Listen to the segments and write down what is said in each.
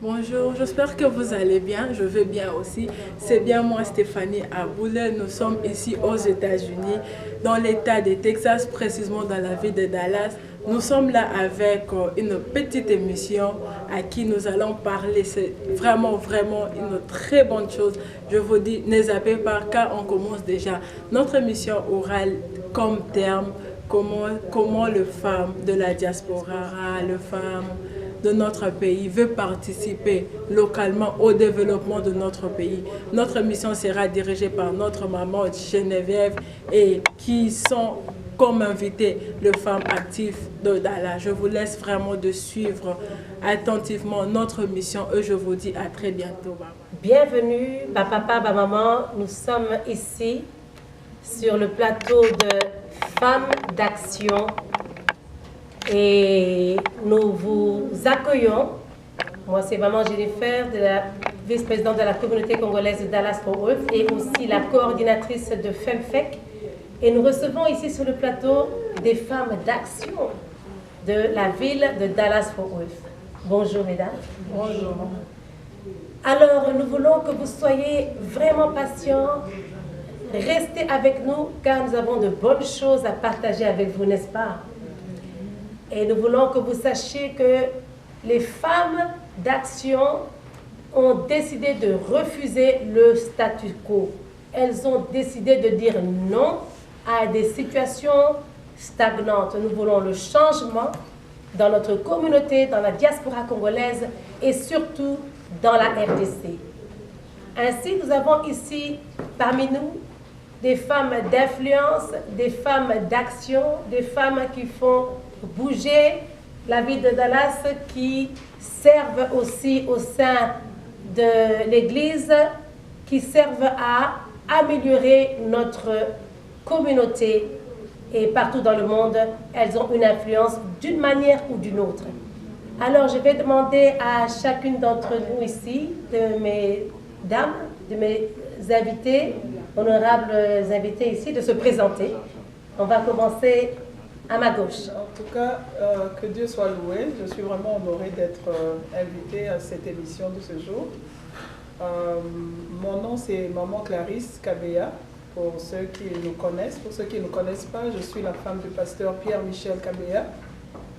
Bonjour, j'espère que vous allez bien, je vais bien aussi. C'est bien moi Stéphanie Aboulé, nous sommes ici aux États-Unis, dans l'état de Texas, précisément dans la ville de Dallas. Nous sommes là avec une petite émission à qui nous allons parler. C'est vraiment une très bonne chose. Je vous dis, ne zappez pas car on commence déjà. Notre émission aura comme terme comment les femmes de la diaspora, les femmes de notre pays veut participer localement au développement de notre pays. Notre mission sera dirigée par notre maman Geneviève et qui sont comme invitées les femmes actives de Dallas. Je vous laisse vraiment de suivre attentivement notre mission et je vous dis à très bientôt. Bienvenue, papa, maman. Nous sommes ici sur le plateau de Femmes d'Action. Et nous vous accueillons. Moi, c'est Maman Jennifer, de la vice-présidente de la communauté congolaise de Dallas-Fort Worth et aussi la coordinatrice de FemFec. Et nous recevons ici sur le plateau des femmes d'action de la ville de Dallas-Fort Worth. Bonjour, mesdames. Bonjour. Alors, nous voulons que vous soyez vraiment patients. Restez avec nous car nous avons de bonnes choses à partager avec vous, n'est-ce pas? Et nous voulons que vous sachiez que les femmes d'action ont décidé de refuser le statu quo. Elles ont décidé de dire non à des situations stagnantes. Nous voulons le changement dans notre communauté, dans la diaspora congolaise et surtout dans la RDC. Ainsi, nous avons ici parmi nous des femmes d'influence, des femmes d'action, des femmes qui font bouger la ville de Dallas, qui servent aussi au sein de l'Église, qui servent à améliorer notre communauté. Et partout dans le monde, elles ont une influence d'une manière ou d'une autre. Alors, je vais demander à chacune d'entre nous ici, de mes dames, de mes invités, honorables invités ici, de se présenter. On va commencer à ma gauche. En tout cas, que Dieu soit loué. Je suis vraiment honorée d'être invitée à cette émission de ce jour. Mon nom, c'est Maman Clarisse Kabea, pour ceux qui nous connaissent. Pour ceux qui ne nous connaissent pas, je suis la femme du pasteur Pierre-Michel Kabea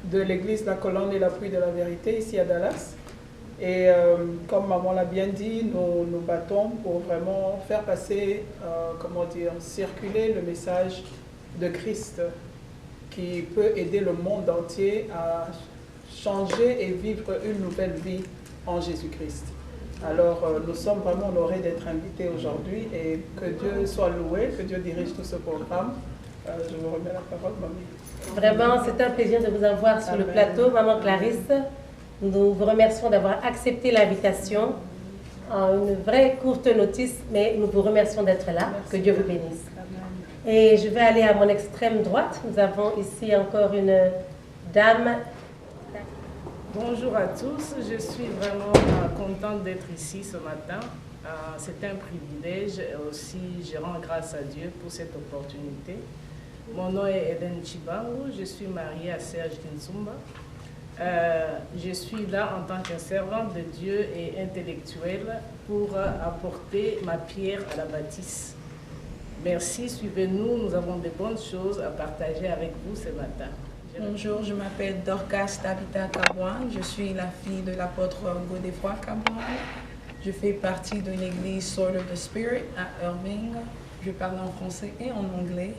de l'église La Colonne et l'Appui de la Vérité, ici à Dallas. Et comme Maman l'a bien dit, nous nous battons pour vraiment faire passer, circuler le message de Christ, qui peut aider le monde entier à changer et vivre une nouvelle vie en Jésus-Christ. Alors, nous sommes vraiment honorés d'être invités aujourd'hui et que Dieu soit loué, que Dieu dirige tout ce programme. Je vous remets la parole, mamie. Vraiment, c'est un plaisir de vous avoir sur le plateau, Maman Clarisse. Nous vous remercions d'avoir accepté l'invitation en une vraie courte notice, mais nous vous remercions d'être là. Merci. Que Dieu vous bénisse. Et je vais aller à mon extrême droite. Nous avons ici encore une dame. Bonjour à tous, je suis vraiment contente d'être ici ce matin. C'est un privilège et aussi je rends grâce à Dieu pour cette opportunité. Mon nom est Eden Chibangu, je suis mariée à Serge Kinsumba. Je suis là en tant que servante de Dieu et intellectuelle pour apporter ma pierre à la bâtisse. Merci, suivez-nous, nous avons de bonnes choses à partager avec vous ce matin. Bonjour, je m'appelle Dorcas Tabitha Kabouan, je suis la fille de l'apôtre Godefroy Kabouan. Je fais partie de l'église Sword of the Spirit à Irving. Je parle en français et en anglais.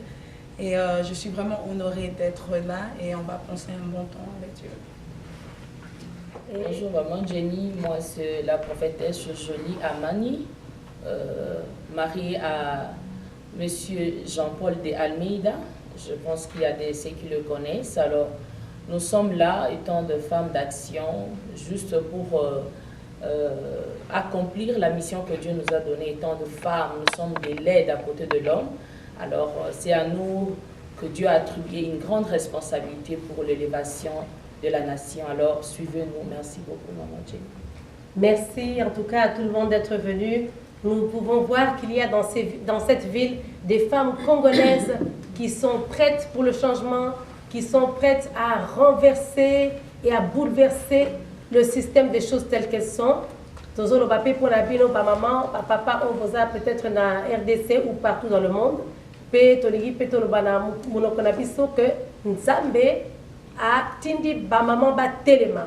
Et je suis vraiment honorée d'être là et on va passer un bon temps avec Dieu. Bonjour maman Jenny, moi c'est la prophétesse Jolie Amani, mariée à Monsieur Jean-Paul de Almeida. Je pense qu'il y a ceux qui le connaissent. Alors, nous sommes là, étant de femmes d'action, juste pour accomplir la mission que Dieu nous a donnée. Étant de femmes, nous sommes des laides à côté de l'homme. Alors, c'est à nous que Dieu a attribué une grande responsabilité pour l'élévation de la nation. Alors, suivez-nous. Merci beaucoup, maman Jenny. Merci en tout cas à tout le monde d'être venu. Nous pouvons voir qu'il y a dans cette ville des femmes congolaises qui sont prêtes pour le changement, qui sont prêtes à renverser et à bouleverser le système des choses telles qu'elles sont. Tozo lo papi pour la bino pa maman, pa papa on vous a peut-être na RDC ou partout dans le monde. Pe toligi pe tolo bana monoko na biso que Nzambe a tindi ba maman ba telema.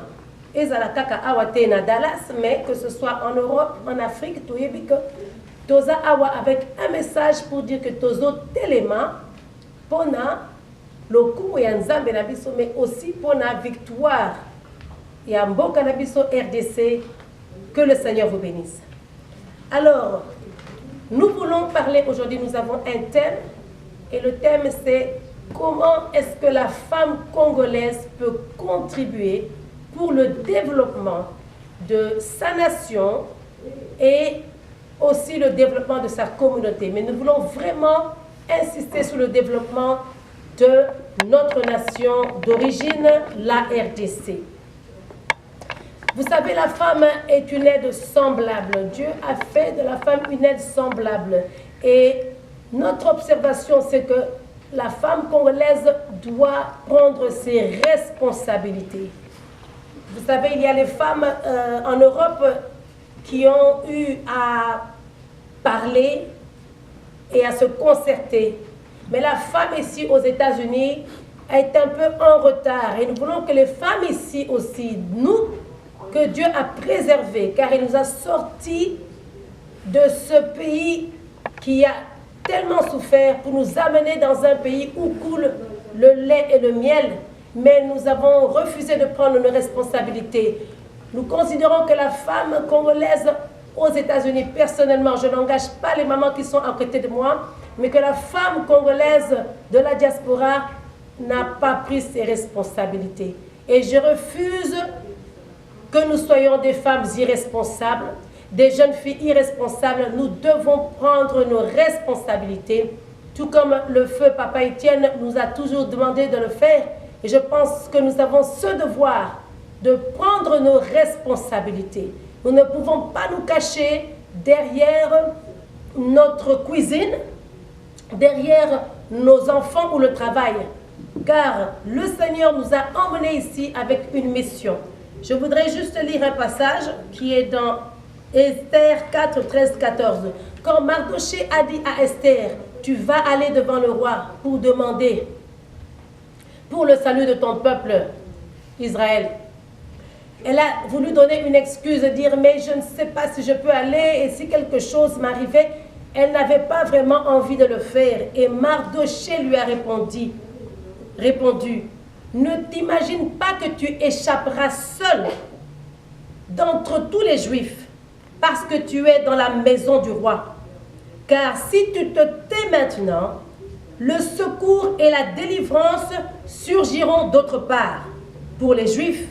Ezala kaka awa te na Dallas, mais que ce soit en Europe, en Afrique, toyebi que toza awa avec un message pour dire que tozo telema pona lokumu ya Nzambe na biso, mais aussi pona victoire ya mboka na biso RDC. Que le Seigneur vous bénisse. Alors, nous voulons parler aujourd'hui, nous avons un thème, et le thème c'est comment est-ce que la femme congolaise peut contribuer pour le développement de sa nation et aussi le développement de sa communauté. Mais nous voulons vraiment insister sur le développement de notre nation d'origine, la RDC. Vous savez, la femme est une aide semblable. Dieu a fait de la femme une aide semblable. Et notre observation, c'est que la femme congolaise doit prendre ses responsabilités. Vous savez, il y a les femmes en Europe qui ont eu à parler et à se concerter. Mais la femme ici aux États-Unis est un peu en retard. Et nous voulons que les femmes ici aussi, nous, que Dieu a préservé, car il nous a sortis de ce pays qui a tellement souffert pour nous amener dans un pays où coule le lait et le miel, mais nous avons refusé de prendre nos responsabilités. Nous considérons que la femme congolaise aux États-Unis, personnellement, je n'engage pas les mamans qui sont à côté de moi, mais que la femme congolaise de la diaspora n'a pas pris ses responsabilités. Et je refuse que nous soyons des femmes irresponsables, des jeunes filles irresponsables. Nous devons prendre nos responsabilités, tout comme le feu Papa Étienne nous a toujours demandé de le faire. Et je pense que nous avons ce devoir de prendre nos responsabilités. Nous ne pouvons pas nous cacher derrière notre cuisine, derrière nos enfants ou le travail, car le Seigneur nous a emmenés ici avec une mission. Je voudrais juste lire un passage qui est dans Esther 4, 13, 14. Quand Mardoché a dit à Esther, tu vas aller devant le roi pour demander pour le salut de ton peuple, Israël. Elle a voulu donner une excuse, dire, mais je ne sais pas si je peux aller et si quelque chose m'arrivait. Elle n'avait pas vraiment envie de le faire. Et Mardoché lui a répondu, ne t'imagine pas que tu échapperas seul d'entre tous les Juifs parce que tu es dans la maison du roi. Car si tu te tais maintenant, le secours et la délivrance surgiront d'autre part pour les Juifs.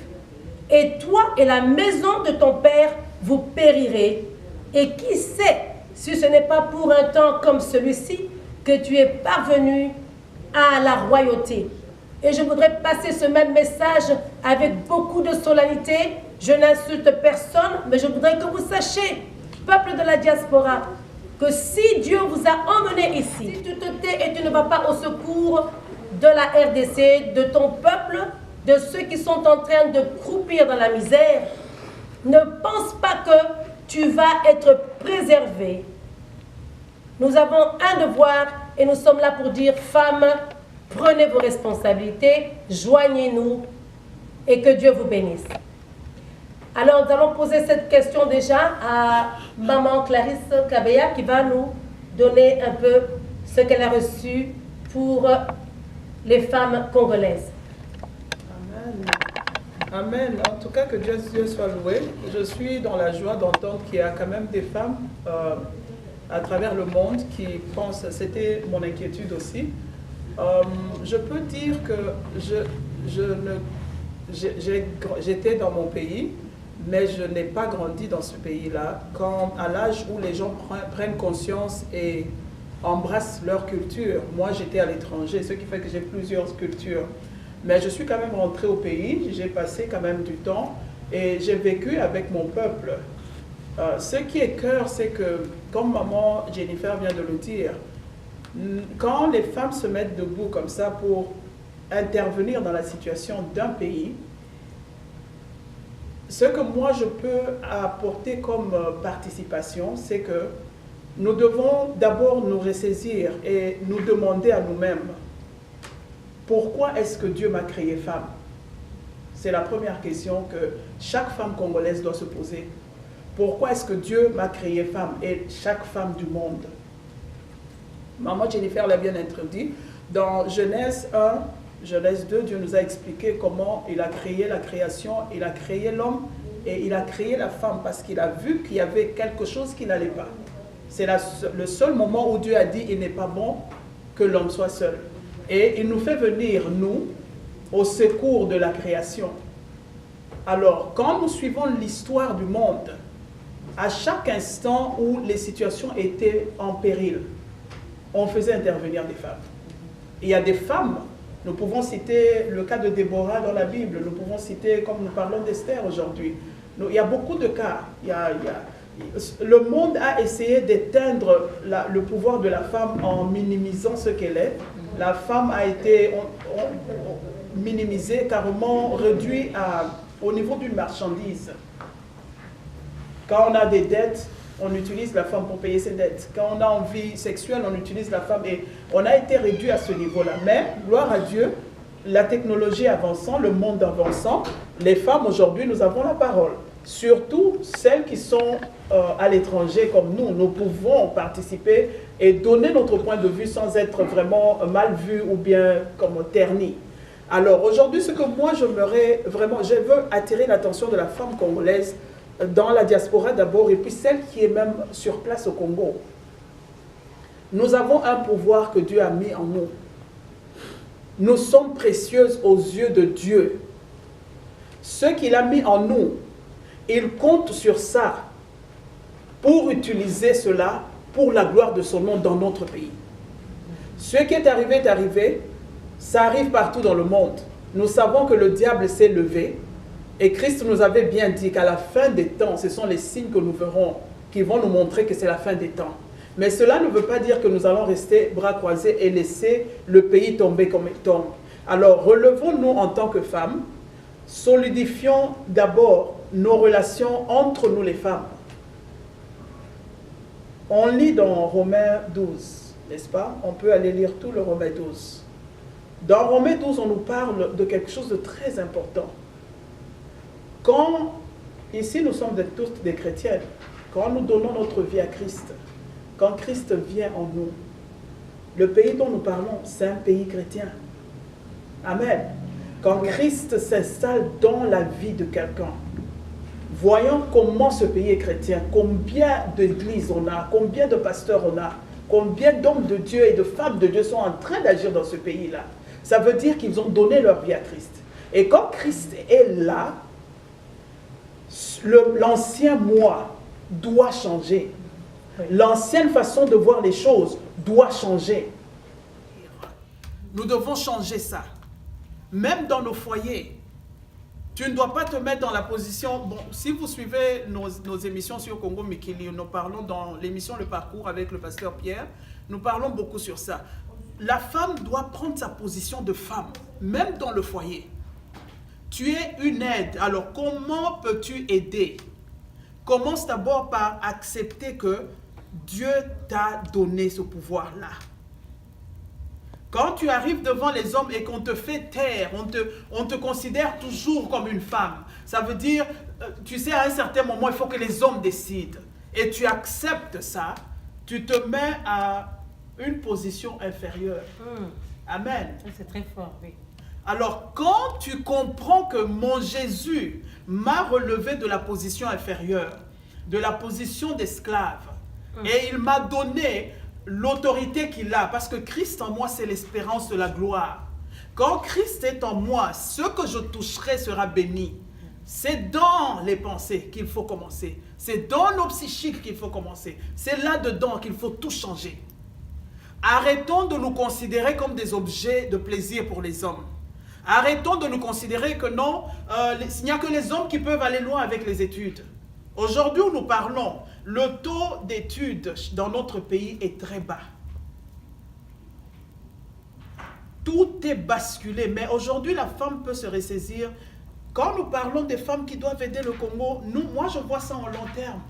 Et toi et la maison de ton père, vous périrez. Et qui sait si ce n'est pas pour un temps comme celui-ci que tu es parvenu à la royauté. Et je voudrais passer ce même message avec beaucoup de solennité. Je n'insulte personne, mais je voudrais que vous sachiez, peuple de la diaspora, que si Dieu vous a emmené ici, si tu te tais et tu ne vas pas au secours de la RDC, de ton peuple, de ceux qui sont en train de croupir dans la misère, ne pense pas que tu vas être préservé. Nous avons un devoir et nous sommes là pour dire, femmes, prenez vos responsabilités, joignez-nous et que Dieu vous bénisse. Alors, nous allons poser cette question déjà à Maman Clarisse Kabeya qui va nous donner un peu ce qu'elle a reçu pour les femmes congolaises. Amen. Amen. En tout cas, que Dieu soit loué. Je suis dans la joie d'entendre qu'il y a quand même des femmes à travers le monde qui pensent, c'était mon inquiétude aussi. Je peux dire que j'étais dans mon pays, mais je n'ai pas grandi dans ce pays-là. Quand, à l'âge où les gens prennent conscience et embrassent leur culture, moi j'étais à l'étranger, ce qui fait que j'ai plusieurs cultures. Mais je suis quand même rentrée au pays, j'ai passé quand même du temps et j'ai vécu avec mon peuple. Ce qui est cœur, c'est que, comme maman Jennifer vient de le dire, Quand les femmes se mettent debout comme ça pour intervenir dans la situation d'un pays, ce que moi je peux apporter comme participation, c'est que nous devons d'abord nous ressaisir et nous demander à nous-mêmes, pourquoi est-ce que Dieu m'a créée femme? C'est la première question que chaque femme congolaise doit se poser. Pourquoi est-ce que Dieu m'a créée femme et chaque femme du monde? Maman Jennifer l'a bien introduit. Dans Genèse 1, Genèse 2, Dieu nous a expliqué comment il a créé la création, il a créé l'homme et il a créé la femme parce qu'il a vu qu'il y avait quelque chose qui n'allait pas. C'est le seul moment où Dieu a dit il n'est pas bon que l'homme soit seul. Et il nous fait venir, nous, au secours de la création. Alors, quand nous suivons l'histoire du monde, à chaque instant où les situations étaient en péril, on faisait intervenir des femmes. Il y a des femmes, nous pouvons citer le cas de Déborah dans la Bible, nous pouvons citer, comme nous parlons d'Esther aujourd'hui, il y a beaucoup de cas. Le monde a essayé d'éteindre le pouvoir de la femme en minimisant ce qu'elle est. La femme a été minimisée, carrément réduite au niveau d'une marchandise. Quand on a des dettes, on utilise la femme pour payer ses dettes. Quand on a envie sexuelle, on utilise la femme. Et on a été réduit à ce niveau-là. Mais, gloire à Dieu, la technologie avançant, le monde avançant, les femmes aujourd'hui, nous avons la parole. Surtout celles qui sont à l'étranger comme nous pouvons participer et donner notre point de vue sans être vraiment mal vu ou bien comme terni. Alors aujourd'hui, ce que moi je veux attirer l'attention de la femme congolaise dans la diaspora d'abord et puis celle qui est même sur place au Congo. Nous avons un pouvoir que Dieu a mis en nous. Nous sommes précieuses aux yeux de Dieu. Ce qu'il a mis en nous, il compte sur ça pour utiliser cela pour la gloire de son nom dans notre pays. Ce qui est arrivé, ça arrive partout dans le monde. Nous savons que le diable s'est levé et Christ nous avait bien dit qu'à la fin des temps, ce sont les signes que nous verrons qui vont nous montrer que c'est la fin des temps. Mais cela ne veut pas dire que nous allons rester bras croisés et laisser le pays tomber comme il tombe. Alors relevons-nous en tant que femmes, solidifions d'abord nos relations entre nous les femmes. On lit dans Romains 12, n'est-ce pas? On peut aller lire tout le Romains 12. Dans Romains 12, on nous parle de quelque chose de très important. Quand, ici nous sommes tous des chrétiennes, quand nous donnons notre vie à Christ, quand Christ vient en nous, le pays dont nous parlons, c'est un pays chrétien. Amen. Quand Christ s'installe dans la vie de quelqu'un, voyons comment ce pays est chrétien, combien d'églises on a, combien de pasteurs on a, combien d'hommes de Dieu et de femmes de Dieu sont en train d'agir dans ce pays-là. Ça veut dire qu'ils ont donné leur vie à Christ. Et quand Christ est là, l'ancien moi doit changer. L'ancienne façon de voir les choses doit changer. Nous devons changer ça. Même dans nos foyers. Tu ne dois pas te mettre dans la position... Bon, si vous suivez nos émissions sur Congo Mikili, nous parlons dans l'émission Le Parcours avec le pasteur Pierre, nous parlons beaucoup sur ça. La femme doit prendre sa position de femme, même dans le foyer. Tu es une aide. Alors, comment peux-tu aider? Commence d'abord par accepter que Dieu t'a donné ce pouvoir-là. Quand tu arrives devant les hommes et qu'on te fait taire, on te considère toujours comme une femme. Ça veut dire, tu sais, à un certain moment, il faut que les hommes décident. Et tu acceptes ça, tu te mets à une position inférieure. Amen. C'est très fort, oui. Alors, quand tu comprends que mon Jésus m'a relevé de la position inférieure, de la position d'esclave, et il m'a donné l'autorité qu'il a, parce que Christ en moi, c'est l'espérance de la gloire. Quand Christ est en moi, ce que je toucherai sera béni. C'est dans les pensées qu'il faut commencer. C'est dans nos psychiques qu'il faut commencer. C'est là-dedans qu'il faut tout changer. Arrêtons de nous considérer comme des objets de plaisir pour les hommes. Arrêtons de nous considérer que non, il n'y a que les hommes qui peuvent aller loin avec les études. Aujourd'hui où nous parlons, le taux d'études dans notre pays est très bas. tout est basculé. Mais aujourd'hui, la femme peut se ressaisir. Quand nous parlons des femmes qui doivent aider le Congo, moi je vois ça en long terme.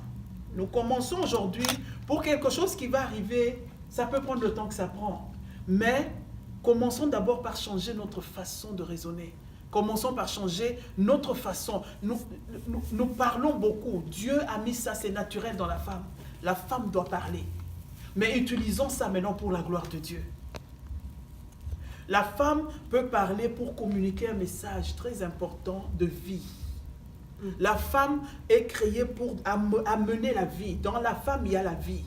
Nous commençons aujourd'hui pour quelque chose qui va arriver. Ça peut prendre le temps que ça prend. Mais commençons d'abord par changer notre façon de raisonner. Commençons par changer notre façon. Nous parlons beaucoup. Dieu a mis ça, c'est naturel dans la femme. La femme doit parler. Mais utilisons ça maintenant pour la gloire de Dieu. La femme peut parler pour communiquer un message très important de vie. La femme est créée pour amener la vie. Dans la femme, il y a la vie.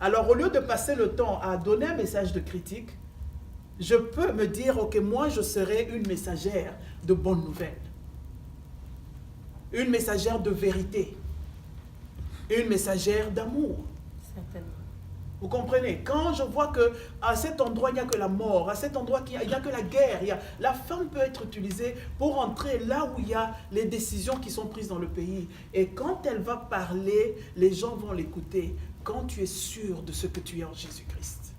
Alors, au lieu de passer le temps à donner un message de critique, je peux me dire, ok, moi, je serai une messagère de bonnes nouvelles. Une messagère de vérité. Une messagère d'amour. Certainement. Vous comprenez? Quand je vois qu'à cet endroit, il n'y a que la mort, à cet endroit, il n'y a que la guerre, la femme peut être utilisée pour entrer là où il y a les décisions qui sont prises dans le pays. Et quand elle va parler, les gens vont l'écouter. Quand tu es sûr de ce que tu es en Jésus-Christ.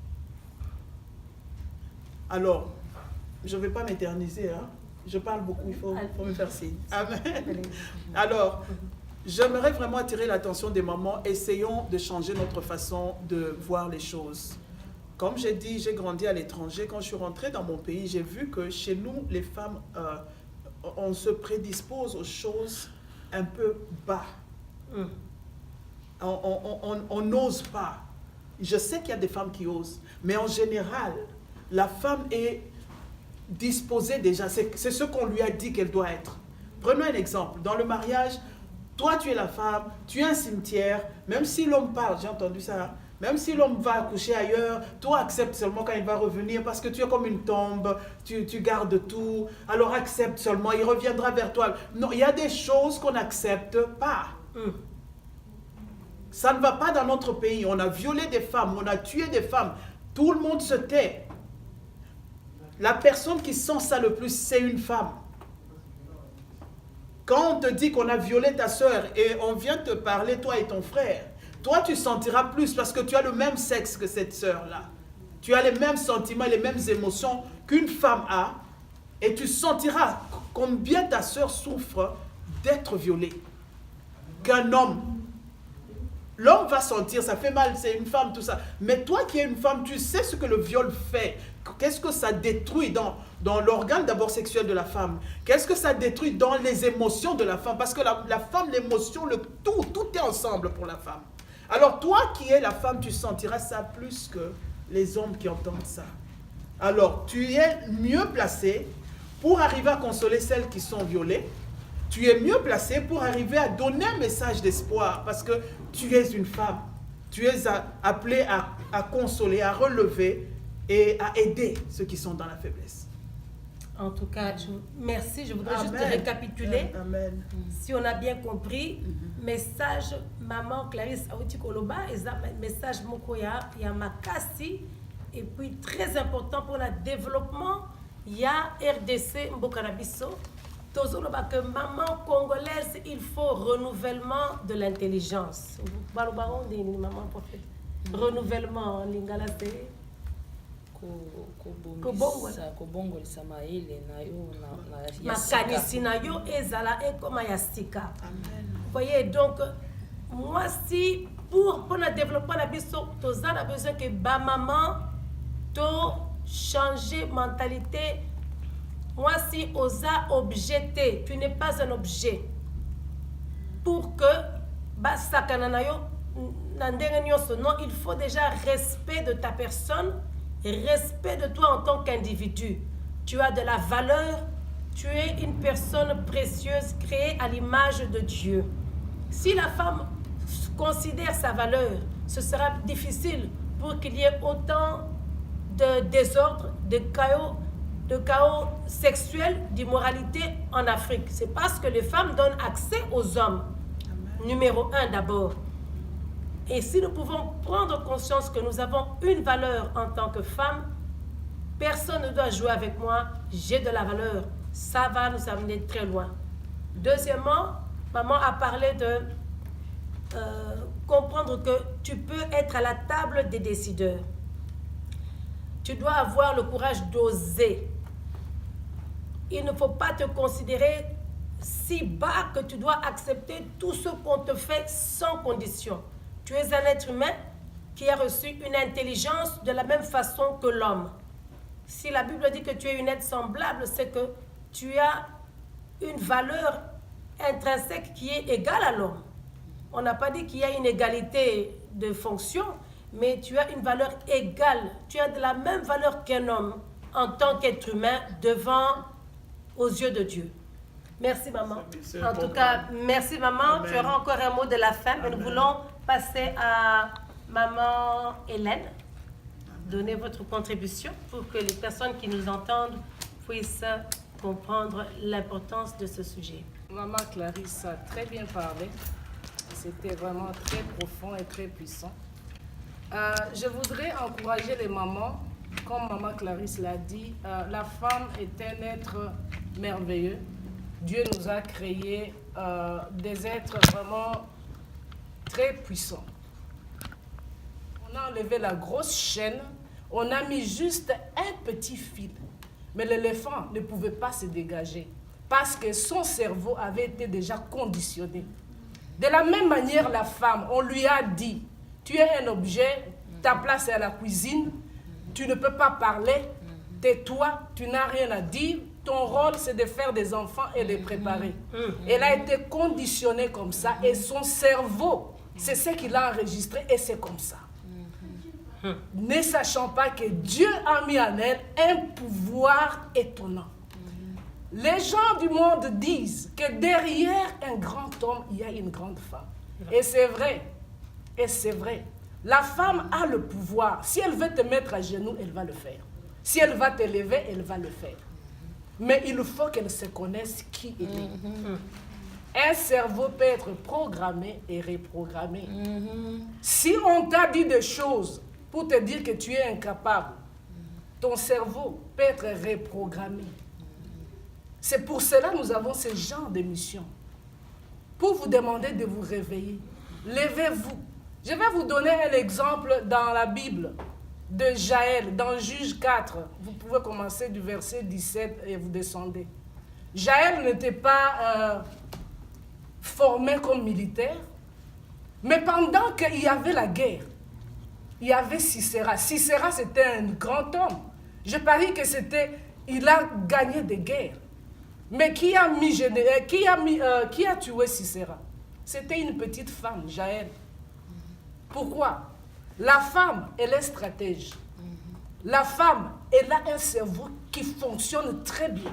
Alors, je ne vais pas m'éterniser, hein? Je parle beaucoup, il faut me faire signe. Amen. Alors, j'aimerais vraiment attirer l'attention des mamans. Essayons de changer notre façon de voir les choses. Comme j'ai dit, j'ai grandi à l'étranger. Quand je suis rentrée dans mon pays, j'ai vu que chez nous, les femmes, on se prédispose aux choses un peu bas. On n'ose pas. Je sais qu'il y a des femmes qui osent, mais en général, la femme est disposée déjà. C'est ce qu'on lui a dit qu'elle doit être. Prenons un exemple. Dans le mariage, toi, tu es la femme, tu es un cimetière, même si l'homme parle, j'ai entendu ça, même si l'homme va accoucher ailleurs, toi accepte seulement quand il va revenir parce que tu es comme une tombe, tu gardes tout, alors accepte seulement, il reviendra vers toi. Non, il y a des choses qu'on n'accepte pas. Ça ne va pas dans notre pays, on a violé des femmes, on a tué des femmes, tout le monde se tait. La personne qui sent ça le plus, c'est une femme. Quand on te dit qu'on a violé ta soeur et on vient te parler, toi et ton frère, toi tu sentiras plus parce que tu as le même sexe que cette soeur-là. Tu as les mêmes sentiments, les mêmes émotions qu'une femme a et tu sentiras combien ta soeur souffre d'être violée. Qu'un homme, l'homme va sentir, ça fait mal, c'est une femme, tout ça. Mais toi qui es une femme, tu sais ce que le viol fait. Qu'est-ce que ça détruit dans l'organe d'abord sexuel de la femme? Qu'est-ce que ça détruit dans les émotions de la femme? Parce que la femme, l'émotion, tout est ensemble pour la femme. Alors toi qui es la femme, tu sentiras ça plus que les hommes qui entendent ça. Alors tu es mieux placé pour arriver à consoler celles qui sont violées. Tu es mieux placé pour arriver à donner un message d'espoir parce que tu es une femme. Tu es appelée à consoler, à relever et à aider ceux qui sont dans la faiblesse. En tout cas, merci. Je voudrais juste récapituler. Amen. Si on a bien compris, message maman Clarisse Aouti Koloba, message Mokoya, il y a Makasi, et puis très important pour le développement, il y a RDC Mbokarabiso. Tozoloba que maman congolaise, il faut renouvellement de l'intelligence. Renouvellement, lingala c'est makanisi na yo ezala ekoma ya sika. Voyez donc moi si pour le développement la biso tozana besoin que ba maman to changer mentalité. Moi si osa objecter, tu n'es pas un objet. Pour que ba sakana na yo na ndenge nyonso, non, il faut déjà respect de ta personne. Respect de toi en tant qu'individu. Tu as de la valeur, tu es une personne précieuse créée à l'image de Dieu. Si la femme considère sa valeur, ce sera difficile pour qu'il y ait autant de désordre, de chaos sexuel, d'immoralité en Afrique. C'est parce que les femmes donnent accès aux hommes. Amen. Numéro 1 d'abord. Et si nous pouvons prendre conscience que nous avons une valeur en tant que femme, personne ne doit jouer avec moi, j'ai de la valeur. Ça va nous amener très loin. Deuxièmement, maman a parlé de comprendre que tu peux être à la table des décideurs. Tu dois avoir le courage d'oser. il ne faut pas te considérer si bas que tu dois accepter tout ce qu'on te fait sans condition. Tu es un être humain qui a reçu une intelligence de la même façon que l'homme. Si la Bible dit que tu es une être semblable, c'est que tu as une valeur intrinsèque qui est égale à l'homme. On n'a pas dit qu'il y a une égalité de fonction, mais tu as une valeur égale. Tu as de la même valeur qu'un homme en tant qu'être humain aux yeux de Dieu. Merci maman. En tout cas, merci maman. Amen. Tu auras encore un mot de la fin, mais nous voulons passer à maman Hélène. Donnez votre contribution pour que les personnes qui nous entendent puissent comprendre l'importance de ce sujet. Maman Clarisse a très bien parlé. C'était vraiment très profond et très puissant. Je voudrais encourager les mamans, comme maman Clarisse l'a dit, la femme est un être merveilleux. Dieu nous a créés des êtres vraiment très puissants. On a enlevé la grosse chaîne, on a mis juste un petit fil. Mais l'éléphant ne pouvait pas se dégager parce que son cerveau avait été déjà conditionné. De la même manière, la femme, on lui a dit, tu es un objet, ta place est à la cuisine, tu ne peux pas parler, tais-toi, tu n'as rien à dire, ton rôle c'est de faire des enfants et de les préparer. Elle a été conditionnée comme ça et son cerveau, c'est ce qu'il a enregistré et c'est comme ça. Ne sachant pas que Dieu a mis en elle un pouvoir étonnant. Les gens du monde disent que derrière un grand homme, il y a une grande femme. Et c'est vrai. Et c'est vrai. La femme a le pouvoir. Si elle veut te mettre à genoux, elle va le faire. Si elle va te lever, elle va le faire. Mais il faut qu'elle se connaisse qui elle est. Un cerveau peut être programmé et reprogrammé. Si on t'a dit des choses pour te dire que tu es incapable, ton cerveau peut être reprogrammé. C'est pour cela que nous avons ce genre de mission. Pour vous demander de vous réveiller. Levez-vous. Je vais vous donner un exemple dans la Bible de Jaël, dans Juge 4. Vous pouvez commencer du verset 17 et vous descendez. Jaël n'était pas formé comme militaire, mais pendant qu'il y avait la guerre, il y avait Sisera. Sisera, c'était un grand homme. Je parie que il a gagné des guerres. Mais qui a tué Sisera? C'était une petite femme, Jaël. Pourquoi? La femme, elle est stratège. La femme, elle a un cerveau qui fonctionne très bien.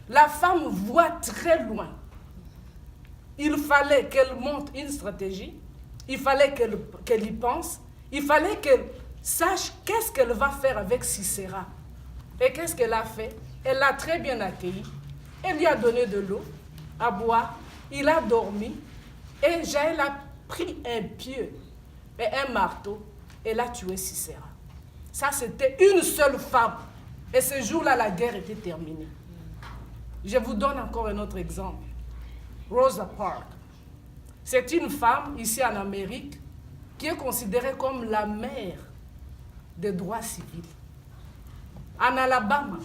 La femme voit très loin. Il fallait qu'elle monte une stratégie. Il fallait qu'elle y pense. Il fallait qu'elle sache qu'est-ce qu'elle va faire avec Sisera. Et qu'est-ce qu'elle a fait? Elle l'a très bien accueilli. Elle lui a donné de l'eau à boire. Il a dormi. Et Jaël a pris un pieu et un marteau. Elle a tué Sisera. Ça, c'était une seule femme. Et ce jour-là, la guerre était terminée. Je vous donne encore un autre exemple. Rosa Parks. C'est une femme, ici en Amérique, qui est considérée comme la mère des droits civils. En Alabama,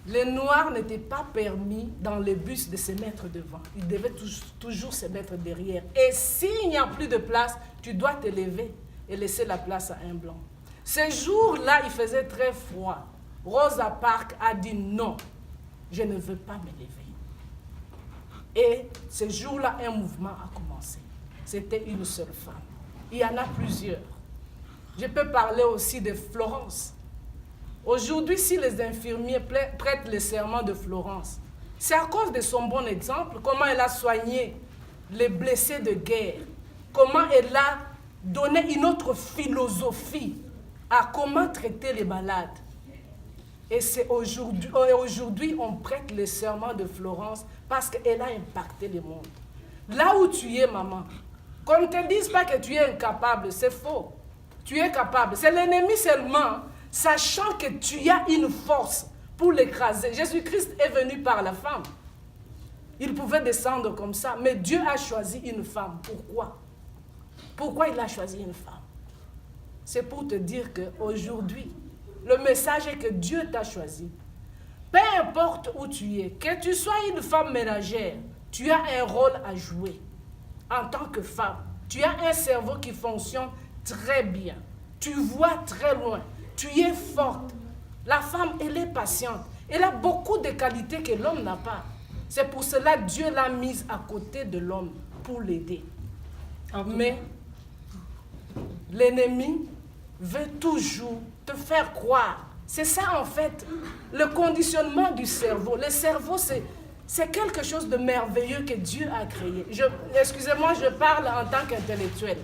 les Noirs n'étaient pas permis dans les bus de se mettre devant. Ils devaient toujours se mettre derrière. Et s'il n'y a plus de place, tu dois te lever et laisser la place à un blanc. Ce jour-là, il faisait très froid. Rosa Parks a dit non, je ne veux pas me lever. Et ce jour-là, un mouvement a commencé. C'était une seule femme. Il y en a plusieurs. Je peux parler aussi de Florence. Aujourd'hui, si les infirmiers prêtent le serment de Florence, c'est à cause de son bon exemple, comment elle a soigné les blessés de guerre, comment elle a donné une autre philosophie à comment traiter les malades. Et c'est aujourd'hui, on prête le serment de Florence parce qu'elle a impacté le monde. Là où tu es, maman, qu'on ne te dise pas que tu es incapable, c'est faux. Tu es capable. C'est l'ennemi seulement, sachant que tu as une force pour l'écraser. Jésus-Christ est venu par la femme. Il pouvait descendre comme ça, mais Dieu a choisi une femme. Pourquoi? Pourquoi il a choisi une femme? C'est pour te dire qu'aujourd'hui, le message est que Dieu t'a choisi. Peu importe où tu es, que tu sois une femme ménagère, tu as un rôle à jouer en tant que femme. Tu as un cerveau qui fonctionne très bien. Tu vois très loin. Tu es forte. La femme, elle est patiente. Elle a beaucoup de qualités que l'homme n'a pas. C'est pour cela que Dieu l'a mise à côté de l'homme pour l'aider. Mais l'ennemi veut toujours te faire croire. C'est ça en fait, le conditionnement du cerveau. Le cerveau, c'est quelque chose de merveilleux que Dieu a créé. Excusez-moi, je parle en tant qu'intellectuel.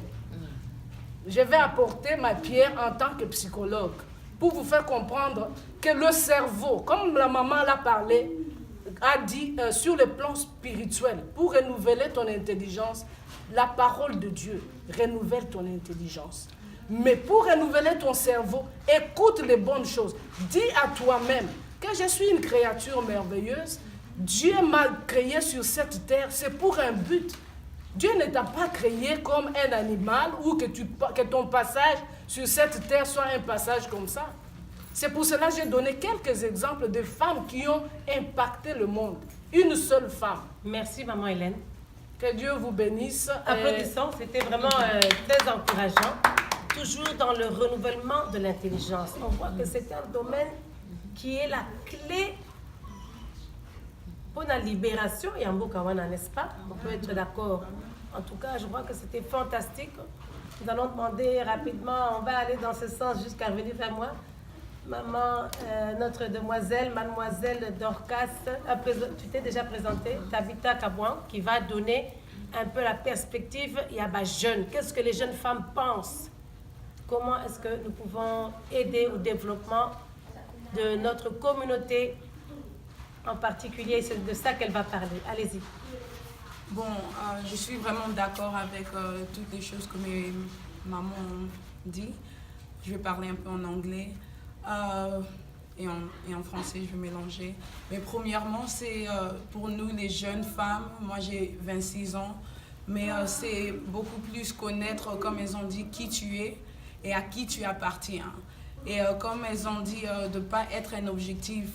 Je vais apporter ma pierre en tant que psychologue pour vous faire comprendre que le cerveau, comme la maman l'a parlé, a dit sur le plan spirituel, pour renouveler ton intelligence, la parole de Dieu renouvelle ton intelligence. Mais pour renouveler ton cerveau, écoute les bonnes choses. Dis à toi-même que je suis une créature merveilleuse. Dieu m'a créé sur cette terre, c'est pour un but. Dieu ne t'a pas créé comme un animal ou que ton passage sur cette terre soit un passage comme ça. C'est pour cela que j'ai donné quelques exemples de femmes qui ont impacté le monde. Une seule femme. Merci, maman Hélène. Que Dieu vous bénisse. Applaudissons, c'était vraiment très encourageant. Toujours dans le renouvellement de l'intelligence. On voit que c'est un domaine qui est la clé pour la libération. Et en Bukawana, n'est-ce pas? On peut être d'accord. En tout cas, je crois que c'était fantastique. Nous allons demander rapidement, on va aller dans ce sens jusqu'à revenir vers moi. Maman, notre demoiselle, mademoiselle Dorcas, tu t'es déjà présentée, Tabitha Kabouan, qui va donner un peu la perspective. Il y a des jeunes. Qu'est-ce que les jeunes femmes pensent? Comment est-ce que nous pouvons aider au développement de notre communauté en particulier? C'est de ça qu'elle va parler. Allez-y. Bon, je suis vraiment d'accord avec toutes les choses que mes mamans ont dit. Je vais parler un peu en anglais et en français, je vais mélanger. Mais premièrement, c'est pour nous les jeunes femmes, moi j'ai 26 ans, mais c'est beaucoup plus connaître, comme elles ont dit, qui tu es et à qui tu appartiens. Et comme elles ont dit, de ne pas être un objectif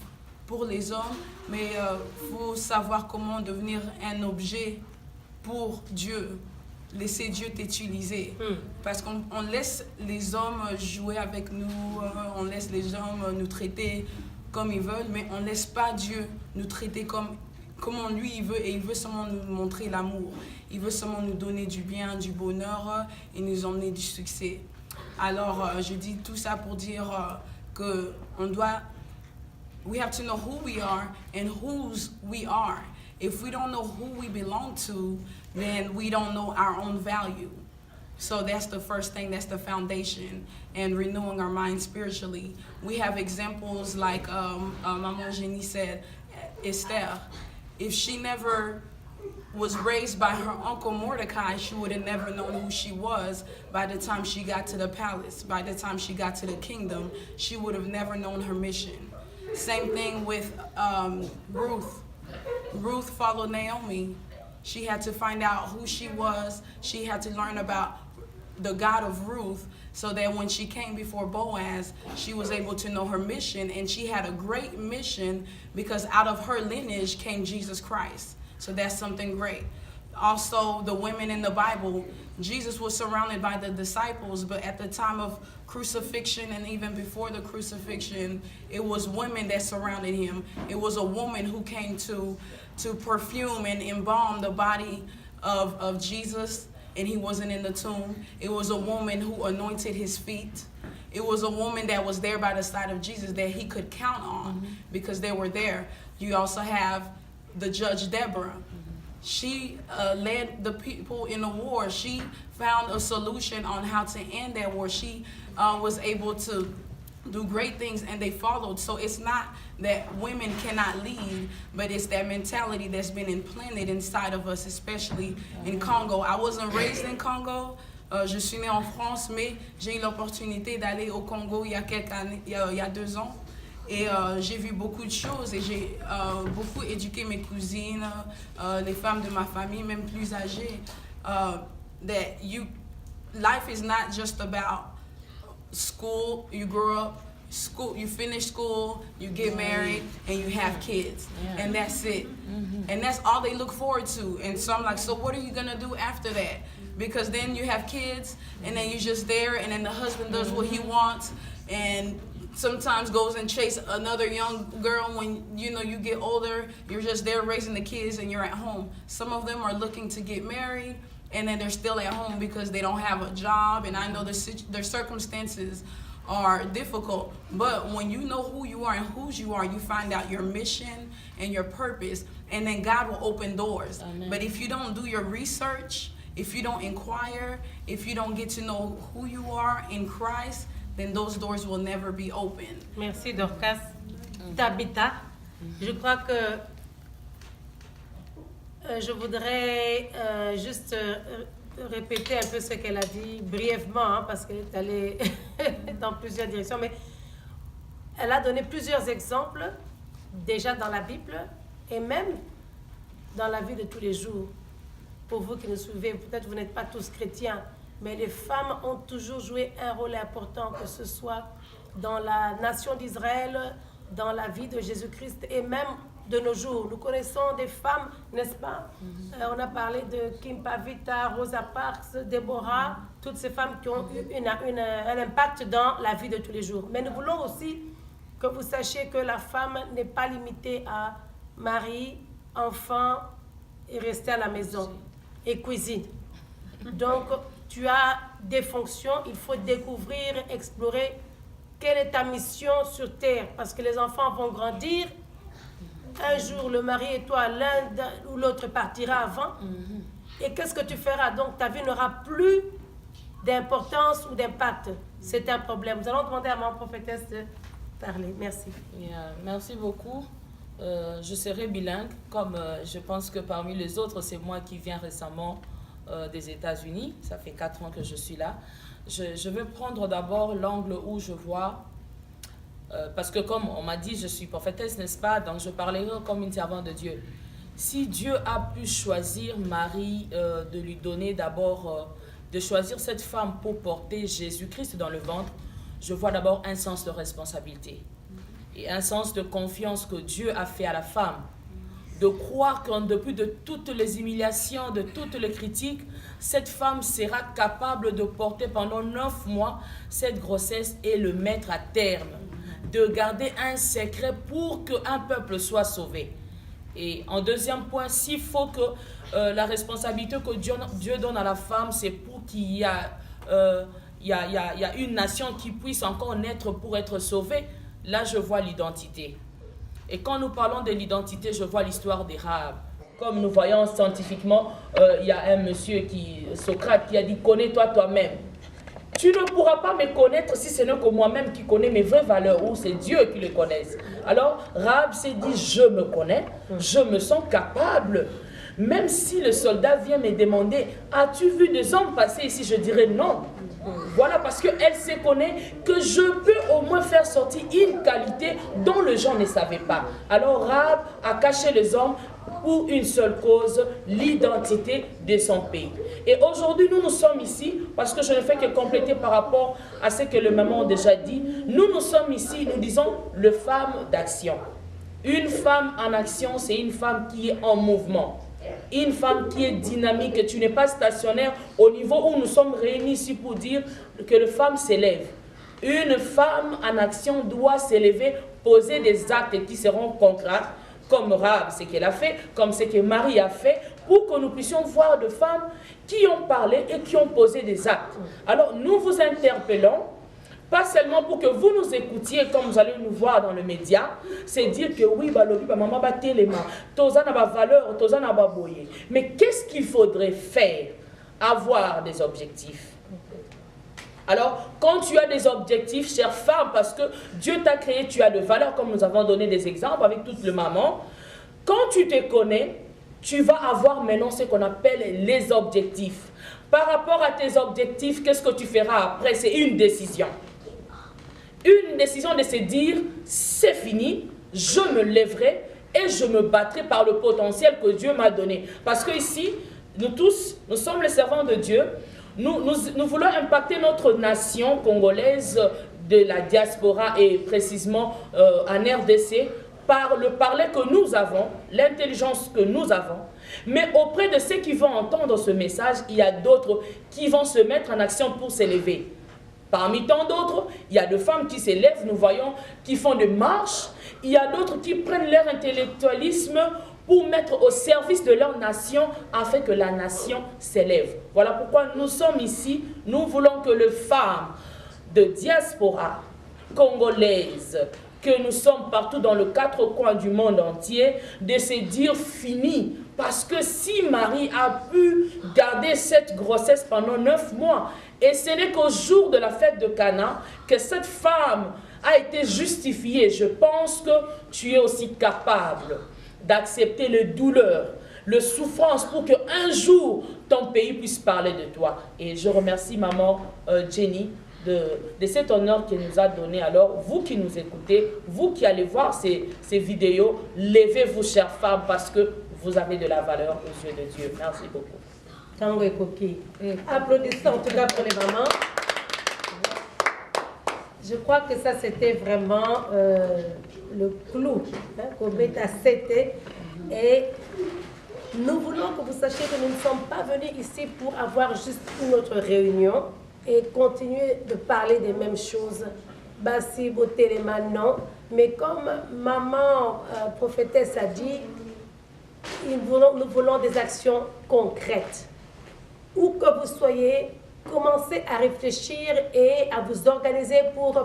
pour les hommes, mais il faut savoir comment devenir un objet pour Dieu. Laisser Dieu t'utiliser. Parce qu'on laisse les hommes jouer avec nous, on laisse les hommes nous traiter comme ils veulent, mais on ne laisse pas Dieu nous traiter comme lui il veut, et il veut seulement nous montrer l'amour. Il veut seulement nous donner du bien, du bonheur et nous emmener du succès. Alors, je dis tout ça pour dire que we have to know who we are and whose we are. If we don't know who we belong to, then we don't know our own value. So that's the first thing, that's the foundation, and renewing our mind spiritually. We have examples like Maman Jenny said, Esther. If she never was raised by her uncle Mordecai, she would have never known who she was by the time she got to the palace. By the time she got to the kingdom, she would have never known her mission. Same thing with Ruth. Ruth followed Naomi. She had to find out who she was. She had to learn about the God of Ruth so that when she came before Boaz, she was able to know her mission. And she had a great mission because out of her lineage came Jesus Christ. So that's something great. Also, the women in the Bible, Jesus was surrounded by the disciples, but at the time of crucifixion and even before the crucifixion, it was women that surrounded him. It was a woman who came to perfume and embalm the body of Jesus, and he wasn't in the tomb. It was a woman who anointed his feet. It was a woman that was there by the side of Jesus that he could count on because they were there. You also have the judge Deborah. She led the people in the war. She found a solution on how to end that war. She was able to do great things, and they followed. So it's not that women cannot lead, but it's that mentality that's been implanted inside of us, especially in Congo. I wasn't raised in Congo. Je suis née en France, mais j'ai eu l'opportunité d'aller au Congo il y a quelques années, il y a 2 ans. Et j'ai vu beaucoup de choses et j'ai beaucoup éduqué mes cousines, les femmes de ma famille, même plus âgées. Life is not just about school. You grow up, school, you finish school, you get married, and you have kids, and that's it. And that's all they look forward to. And so I'm like, so what are you gonna do after that? Because then you have kids, and then you're just there, and then the husband does what he wants, and sometimes goes and chase another young girl. When you get older, you're just there raising the kids and you're at home. Some of them are looking to get married, and then they're still at home because they don't have a job, and I know their circumstances are difficult. But when you know who you are and whose you are, you find out your mission and your purpose, and then God will open doors. Amen. But if you don't do your research, if you don't inquire, if you don't get to know who you are in Christ, then those doors will never be open. Merci Dorcas. Tabitha, je crois que je voudrais juste répéter un peu ce qu'elle a dit brièvement, parce qu'elle est allée dans plusieurs directions, mais elle a donné plusieurs exemples déjà dans la Bible et même dans la vie de tous les jours. Pour vous qui nous suivez, peut-être vous n'êtes pas tous chrétiens, mais les femmes ont toujours joué un rôle important, que ce soit dans la nation d'Israël, dans la vie de Jésus-Christ et même de nos jours. Nous connaissons des femmes, n'est-ce pas? On a parlé de Kim Pavita, Rosa Parks, Déborah, toutes ces femmes qui ont eu un impact dans la vie de tous les jours. Mais nous voulons aussi que vous sachiez que la femme n'est pas limitée à mari, enfant et rester à la maison et cuisine. Donc, tu as des fonctions, il faut découvrir, explorer quelle est ta mission sur terre, parce que les enfants vont grandir. Un jour, le mari et toi, l'un ou l'autre partira avant. Et qu'est-ce que tu feras? Donc, ta vie n'aura plus d'importance ou d'impact. C'est un problème. Nous allons demander à ma prophétesse de parler. Merci. Merci beaucoup. Je serai bilingue, comme je pense que parmi les autres, c'est moi qui viens récemment des États-Unis. Ça fait 4 ans que je suis là. Je vais prendre d'abord l'angle où je vois, parce que comme on m'a dit, je suis prophétesse, n'est-ce pas? Donc je parlerai comme une servante de Dieu. Si Dieu a pu choisir Marie, de lui donner d'abord, de choisir cette femme pour porter Jésus-Christ dans le ventre, je vois d'abord un sens de responsabilité et un sens de confiance que Dieu a fait à la femme. De croire qu'en dépit de toutes les humiliations, de toutes les critiques, cette femme sera capable de porter pendant 9 mois cette grossesse et le mettre à terme. De garder un secret pour qu'un peuple soit sauvé. Et en deuxième point, s'il faut que la responsabilité que Dieu donne à la femme, c'est pour qu'il y a une nation qui puisse encore naître pour être sauvée, là je vois l'identité. Et quand nous parlons de l'identité, je vois l'histoire des Rahab. Comme nous voyons scientifiquement, il y a un monsieur, Socrate, qui a dit « Connais-toi toi-même ». Tu ne pourras pas me connaître si ce n'est que moi-même qui connais mes vraies valeurs, ou c'est Dieu qui les connaisse. Alors, Rahab s'est dit, je me connais, je me sens capable. Même si le soldat vient me demander, as-tu vu des hommes passer ici? Je dirais non. Voilà, parce qu'elle se connaît que je peux au moins faire sortir une qualité dont les gens ne savaient pas. Alors, Rahab a caché les hommes pour une seule cause, l'identité de son pays. Et aujourd'hui, nous sommes ici, parce que je ne fais que compléter par rapport à ce que le maman a déjà dit. Nous sommes ici, nous disons, le femme d'action. Une femme en action, c'est une femme qui est en mouvement. Une femme qui est dynamique, tu n'es pas stationnaire au niveau où nous sommes réunis ici pour dire que la femme s'élève. Une femme en action doit s'élever, poser des actes qui seront concrets, comme Rahab, ce qu'elle a fait, comme ce que Marie a fait, pour que nous puissions voir des femmes qui ont parlé et qui ont posé des actes. Alors, nous vous interpellons, pas seulement pour que vous nous écoutiez, comme vous allez nous voir dans le média, c'est dire que oui, maman va téléma, tozana ba valeur, tozana ba boye. Mais qu'est-ce qu'il faudrait faire? Avoir des objectifs. Alors, quand tu as des objectifs, chère femme, parce que Dieu t'a créé, tu as de valeurs, comme nous avons donné des exemples avec toutes les mamans, quand tu te connais, tu vas avoir maintenant ce qu'on appelle les objectifs. Par rapport à tes objectifs, qu'est-ce que tu feras après? C'est une décision. Une décision de se dire, c'est fini, je me lèverai et je me battrai par le potentiel que Dieu m'a donné. Parce que ici, nous tous, nous sommes les servants de Dieu. Nous voulons impacter notre nation congolaise de la diaspora et précisément en RDC, par le parler que nous avons, l'intelligence que nous avons. Mais auprès de ceux qui vont entendre ce message, il y a d'autres qui vont se mettre en action pour s'élever. Parmi tant d'autres, il y a des femmes qui s'élèvent, nous voyons, qui font des marches. Il y a d'autres qui prennent leur intellectualisme pour mettre au service de leur nation afin que la nation s'élève. Voilà pourquoi nous sommes ici. Nous voulons que les femmes de diaspora congolaises, que nous sommes partout dans les 4 coins du monde entier, de se dire fini. Parce que si Marie a pu garder cette grossesse pendant 9 mois, et ce n'est qu'au jour de la fête de Cana que cette femme a été justifiée, je pense que tu es aussi capable d'accepter les douleurs, les souffrances pour qu'un jour ton pays puisse parler de toi. Et je remercie maman Jenny de cet honneur qu'elle nous a donné. Alors, vous qui nous écoutez, vous qui allez voir ces vidéos, levez-vous, chères femmes, parce que vous avez de la valeur aux yeux de Dieu. Merci beaucoup. Tango et Koki. Applaudissons en tout cas pour les mamans. Je crois que ça, c'était vraiment le clou qu'au bêta c'était. Et nous voulons que vous sachiez que nous ne sommes pas venus ici pour avoir juste une autre réunion et continuer de parler des mêmes choses. Bassi, beauté, les non. Mais comme maman prophétesse a dit, nous voulons des actions concrètes. Où que vous soyez, commencez à réfléchir et à vous organiser pour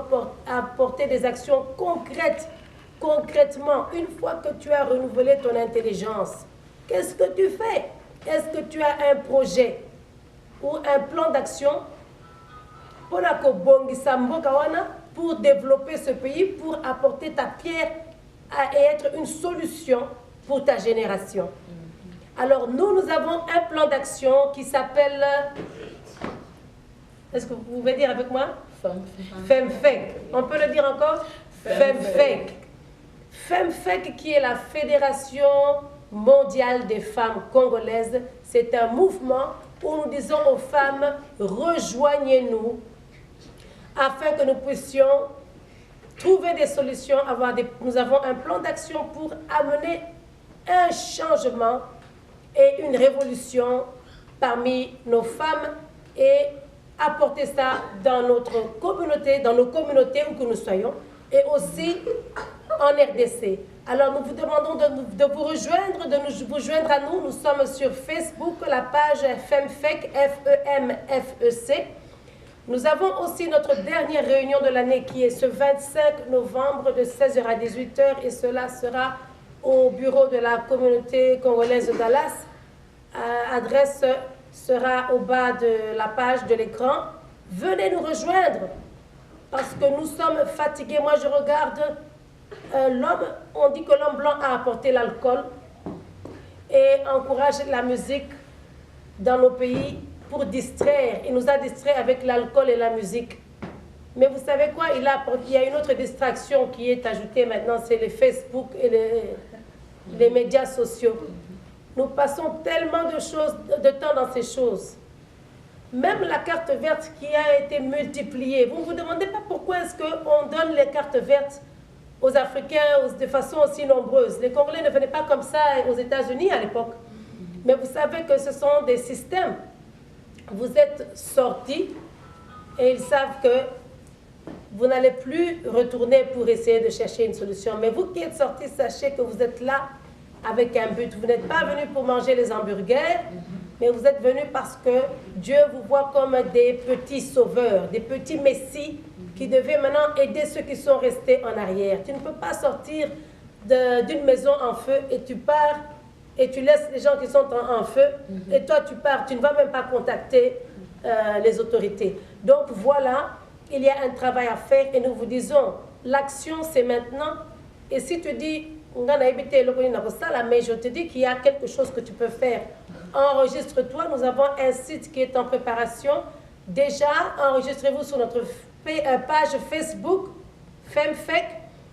apporter des actions concrètes. Concrètement, une fois que tu as renouvelé ton intelligence, qu'est-ce que tu fais? Est-ce que tu as un projet ou un plan d'action pour développer ce pays, pour apporter ta pierre et être une solution pour ta génération? Alors nous avons un plan d'action qui s'appelle... Est-ce que vous pouvez dire avec moi? FEMFEC. On peut le dire encore? FEMFEC. FEMFEC qui est la Fédération mondiale des femmes congolaises. C'est un mouvement où nous disons aux femmes, rejoignez-nous afin que nous puissions trouver des solutions. Nous avons un plan d'action pour amener un changement et une révolution parmi nos femmes et apporter ça dans notre communauté, dans nos communautés où que nous soyons, et aussi en RDC. Alors nous vous demandons de vous rejoindre, vous joindre à nous. Nous sommes sur Facebook, la page FEMFEC, F-E-M-F-E-C. Nous avons aussi notre dernière réunion de l'année qui est ce 25 novembre de 16h à 18h, et cela sera au bureau de la communauté congolaise de Dallas. Adresse sera au bas de la page de l'écran. Venez nous rejoindre parce que nous sommes fatigués. Moi, je regarde l'homme, on dit que l'homme blanc a apporté l'alcool et encourage la musique dans nos pays pour distraire. Il nous a distraits avec l'alcool et la musique. Mais vous savez quoi? Il y a une autre distraction qui est ajoutée maintenant, c'est les Facebook et les médias sociaux. Nous passons tellement de temps dans ces choses. Même la carte verte qui a été multipliée. Vous ne vous demandez pas pourquoi est-ce qu'on donne les cartes vertes aux Africains de façon aussi nombreuse. Les Congolais ne venaient pas comme ça aux États-Unis à l'époque. Mais vous savez que ce sont des systèmes. Vous êtes sortis et ils savent que vous n'allez plus retourner pour essayer de chercher une solution. Mais vous qui êtes sortis, sachez que vous êtes là avec un but. Vous n'êtes pas venus pour manger les hamburgers, mais vous êtes venus parce que Dieu vous voit comme des petits sauveurs, des petits messies qui devaient maintenant aider ceux qui sont restés en arrière. Tu ne peux pas sortir d'une maison en feu et tu pars et tu laisses les gens qui sont en feu et toi tu pars, tu ne vas même pas contacter les autorités. Donc voilà, il y a un travail à faire et nous vous disons, l'action c'est maintenant. Et si tu dis, mais je te dis qu'il y a quelque chose que tu peux faire. Enregistre-toi, nous avons un site qui est en préparation. Déjà, enregistrez-vous sur notre page Facebook, FEMFEC,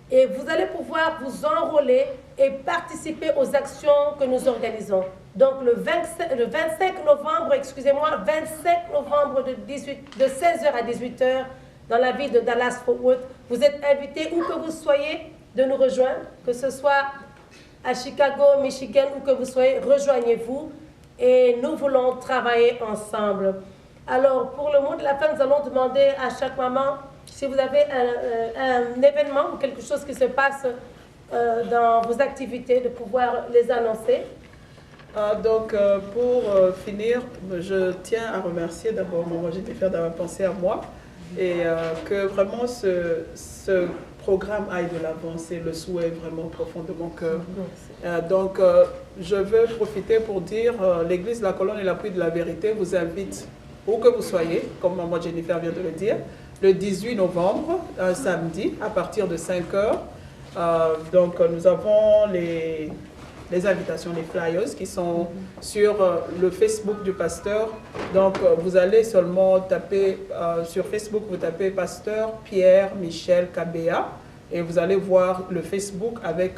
et vous allez pouvoir vous enrôler et participer aux actions que nous organisons. Donc le 25 novembre, excusez-moi, 25 novembre de 16h à 18h, dans la ville de Dallas-Fort Worth. Vous êtes invités où que vous soyez de nous rejoindre, que ce soit à Chicago, Michigan, où que vous soyez, rejoignez-vous et nous voulons travailler ensemble. Alors, pour le mot de la fin, nous allons demander à chaque maman si vous avez un événement ou quelque chose qui se passe dans vos activités, de pouvoir les annoncer. Donc, pour finir, je tiens à remercier d'abord Maman Jennifer d'avoir pensé à moi et que vraiment ce programme aille de l'avant. C'est le souhait vraiment profond de mon cœur. Donc, je veux profiter pour dire l'Église de la Colonne et l'appui de la vérité vous invite, où que vous soyez, comme Maman Jennifer vient de le dire, le 18 novembre, un samedi, à partir de 5 heures. Donc, nous avons les invitations, les flyers qui sont sur le Facebook du pasteur. Donc, vous allez seulement taper sur Facebook, vous tapez Pasteur Pierre Michel Kabea et vous allez voir le Facebook avec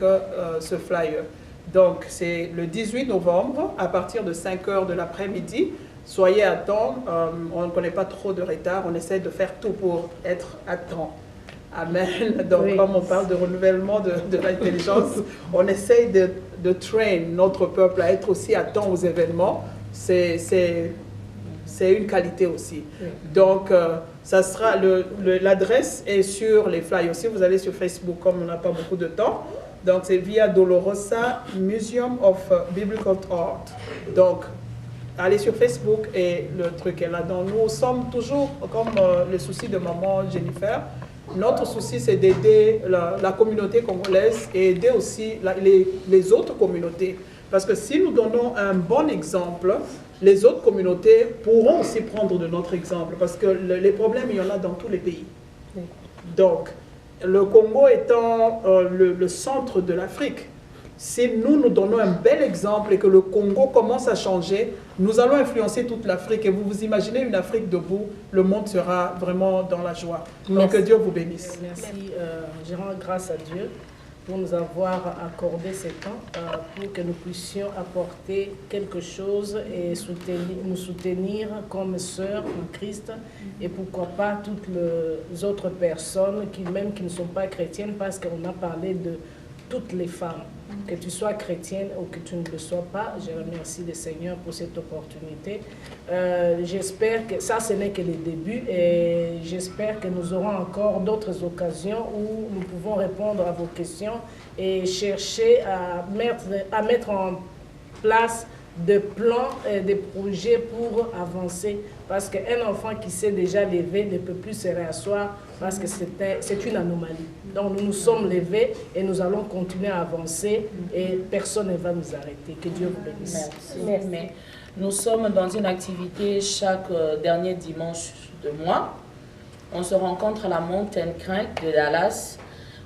ce flyer. Donc, c'est le 18 novembre à partir de 5 heures de l'après-midi. Soyez à temps, on ne connaît pas trop de retard, on essaie de faire tout pour être à temps. Amen. Donc, oui. Comme on parle de renouvellement de l'intelligence, on essaye de train notre peuple à être aussi à temps aux événements. C'est une qualité aussi. Oui. Donc, ça sera l'adresse est sur les flyers. Si vous allez sur Facebook, comme on n'a pas beaucoup de temps, donc c'est via Dolorosa Museum of Biblical Art. Donc, allez sur Facebook et le truc est là. Donc, nous sommes toujours, comme le souci de Maman Jennifer, notre souci, c'est d'aider la communauté congolaise et aider aussi les autres communautés. Parce que si nous donnons un bon exemple, les autres communautés pourront aussi prendre de notre exemple. Parce que les problèmes, il y en a dans tous les pays. Donc, le Congo étant le centre de l'Afrique, si nous donnons un bel exemple et que le Congo commence à changer, nous allons influencer toute l'Afrique. Et vous vous imaginez une Afrique debout, le monde sera vraiment dans la joie. Donc que Dieu vous bénisse. Merci. Je rends grâce à Dieu pour nous avoir accordé ce temps pour que nous puissions apporter quelque chose et nous soutenir comme sœurs en Christ et pourquoi pas toutes les autres personnes qui ne sont pas chrétiennes, parce qu'on a parlé de toutes les femmes. Que tu sois chrétienne ou que tu ne le sois pas, je remercie le Seigneur pour cette opportunité. J'espère que ça, ce n'est que le début et j'espère que nous aurons encore d'autres occasions où nous pouvons répondre à vos questions et chercher à mettre en place des plans et des projets pour avancer. Parce qu'un enfant qui s'est déjà levé ne peut plus se réasseoir parce que c'est une anomalie. Donc nous nous sommes levés et nous allons continuer à avancer et personne ne va nous arrêter. Que Dieu vous bénisse. Merci. Mais nous sommes dans une activité chaque dernier dimanche de mois. On se rencontre à la Mountain Creek de Dallas.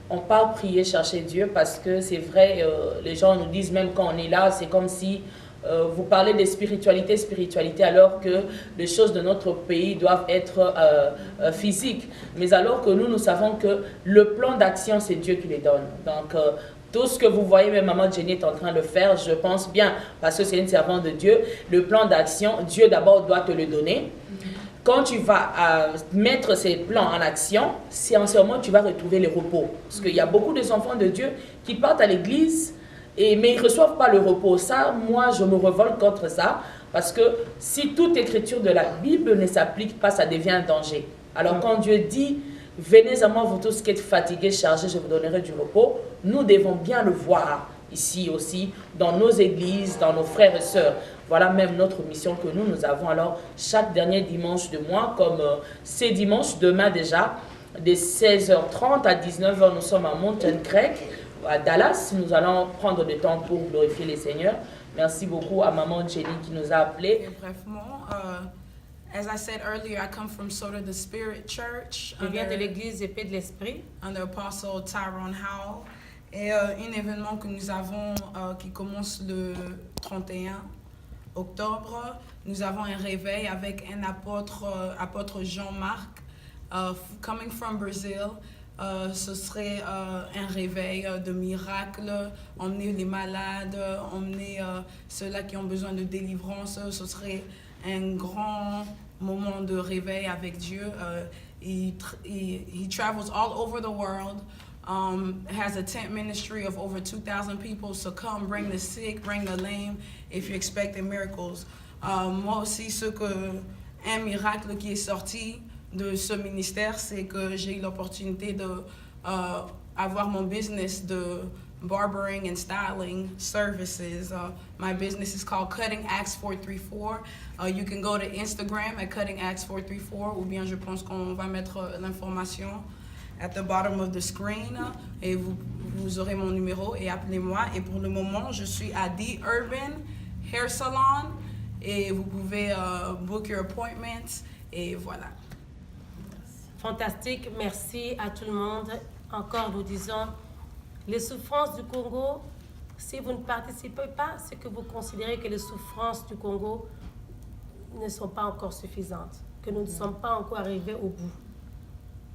On part prier, chercher Dieu parce que c'est vrai, les gens nous disent même quand on est là, c'est comme si vous parlez de spiritualité, alors que les choses de notre pays doivent être physiques. Mais alors que nous savons que le plan d'action, c'est Dieu qui les donne. Donc, tout ce que vous voyez, même Maman Jenny est en train de faire, je pense bien, parce que c'est une servante de Dieu, le plan d'action, Dieu d'abord doit te le donner. Quand tu vas mettre ces plans en action, c'est en ce moment que tu vas retrouver le repos. Parce qu'il y a beaucoup d'enfants de Dieu qui partent à l'église, mais ils ne reçoivent pas le repos. Ça, moi, je me révolte contre ça. Parce que si toute écriture de la Bible ne s'applique pas, ça devient un danger. Alors quand Dieu dit, venez à moi, vous tous qui êtes fatigués, chargés, je vous donnerai du repos, nous devons bien le voir ici aussi, dans nos églises, dans nos frères et sœurs. Voilà même notre mission que nous avons. Alors, chaque dernier dimanche de mois, comme c'est dimanche, demain déjà, de 16h30 à 19h, nous sommes à Mountain Creek, à Dallas. Nous allons prendre du temps pour glorifier les Seigneurs. Merci beaucoup à Maman Jenny qui nous a appelés. Brièvement, as I said earlier, I come from Sword of the Spirit Church. Je viens de l'église épée de l'esprit. Under Apostle Tyrone Howell. Et un événement que nous avons qui commence le 31 octobre. Nous avons un réveil avec un apôtre Jean-Marc, coming from Brazil. Ce serait un réveil de miracles, emmener les malades, emmener ceux-là qui ont besoin de délivrance. Ce serait un grand moment de réveil avec Dieu. He travels all over the world, has a tent ministry of over 2,000 people. So come, bring the sick, bring the lame, if you're expecting miracles. Moi aussi, un miracle qui est sorti de ce ministère, c'est que j'ai eu l'opportunité de avoir mon business de barbering and styling services. My business is called Cutting Axe 434. You can go to Instagram at Cutting Axe 434, ou bien je pense qu'on va mettre l'information at the bottom of the screen, et vous aurez mon numéro et appelez-moi. Et pour le moment, je suis à The Urban Hair Salon et vous pouvez book your appointments et voilà. Fantastique, merci à tout le monde. Encore nous disons, les souffrances du Congo, si vous ne participez pas, c'est que vous considérez que les souffrances du Congo ne sont pas encore suffisantes, que nous ne sommes pas encore arrivés au bout.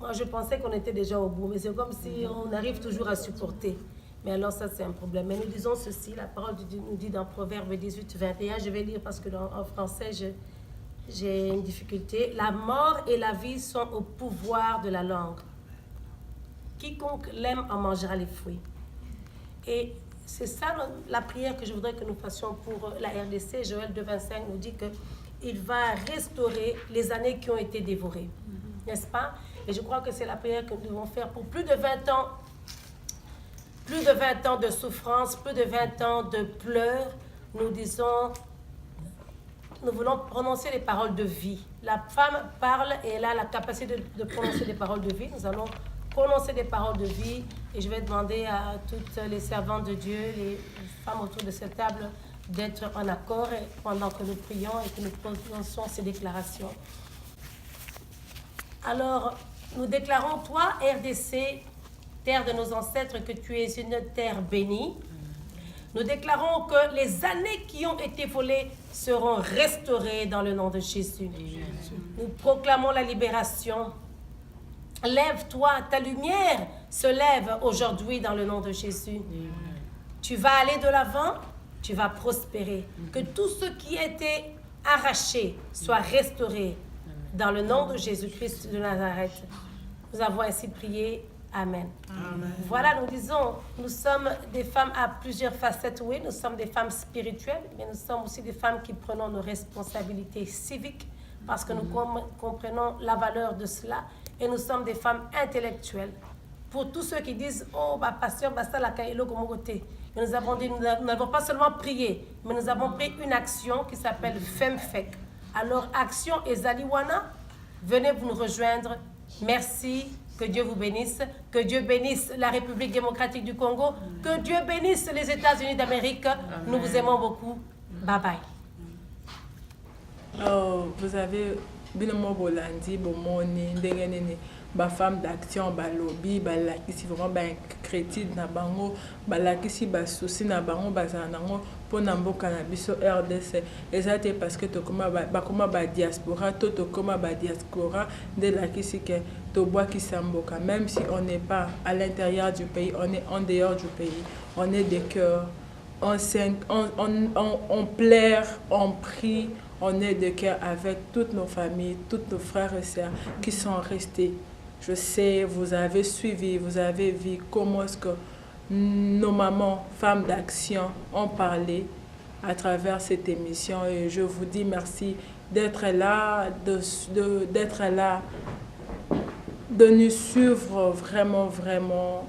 Moi, je pensais qu'on était déjà au bout, mais c'est comme si on arrive toujours à supporter. Mais alors ça, c'est un problème. Mais nous disons ceci, la parole de Dieu nous dit dans Proverbe 18, 21, je vais lire parce que en français, j'ai une difficulté. La mort et la vie sont au pouvoir de la langue. Quiconque l'aime en mangera les fruits. Et c'est ça la prière que je voudrais que nous fassions pour la RDC. Joël 2,25 nous dit qu'il va restaurer les années qui ont été dévorées. N'est-ce pas? Et je crois que c'est la prière que nous devons faire pour plus de 20 ans. Plus de 20 ans de souffrance, plus de 20 ans de pleurs. Nous disons, nous voulons prononcer les paroles de vie. La femme parle et elle a la capacité de prononcer des paroles de vie. Nous allons prononcer des paroles de vie et je vais demander à toutes les servantes de Dieu, les femmes autour de cette table, d'être en accord pendant que nous prions et que nous prononçons ces déclarations. Alors, nous déclarons, toi, RDC, terre de nos ancêtres, que tu es une terre bénie. Nous déclarons que les années qui ont été volées seront restaurées dans le nom de Jésus. Nous proclamons la libération. Lève-toi, ta lumière se lève aujourd'hui dans le nom de Jésus. Tu vas aller de l'avant, tu vas prospérer. Que tout ce qui a été arraché soit restauré dans le nom de Jésus-Christ de Nazareth. Nous avons ainsi prié. Amen. Amen. Voilà, nous disons, nous sommes des femmes à plusieurs facettes. Oui, nous sommes des femmes spirituelles, mais nous sommes aussi des femmes qui prenons nos responsabilités civiques parce que nous comprenons la valeur de cela. Et nous sommes des femmes intellectuelles. Pour tous ceux qui disent, oh, pasteur, ça la kailo comme côté. Nous avons dit, nous n'avons pas seulement prié, mais nous avons pris une action qui s'appelle FemFec. Alors, action Ezaliwana, venez vous nous rejoindre. Merci. Que Dieu vous bénisse, que Dieu bénisse la République démocratique du Congo, que Dieu bénisse les États-Unis d'Amérique. Nous vous aimons beaucoup. Bye bye. Oh, vous avez Binomo Bolandi, Bomoni, Ndengenene, ba femme d'action, ba lobby, ba la qui si vraiment ba critique na bango, ba la qui si ba souci na bango ba zanango pour nambo cannabis RDC. Et ça c'est parce que to koma ba diaspora, to koma ba diaspora de la qui si que to bois qui samboka. Même si on n'est pas à l'intérieur du pays, on est en dehors du pays. On est des cœurs, on plaire, on prie. On est de cœur avec toutes nos familles, tous nos frères et sœurs qui sont restés. Je sais, vous avez suivi, vous avez vu comment est-ce que nos mamans, femmes d'action, ont parlé à travers cette émission. Et je vous dis merci d'être là, d'être là, de nous suivre vraiment, vraiment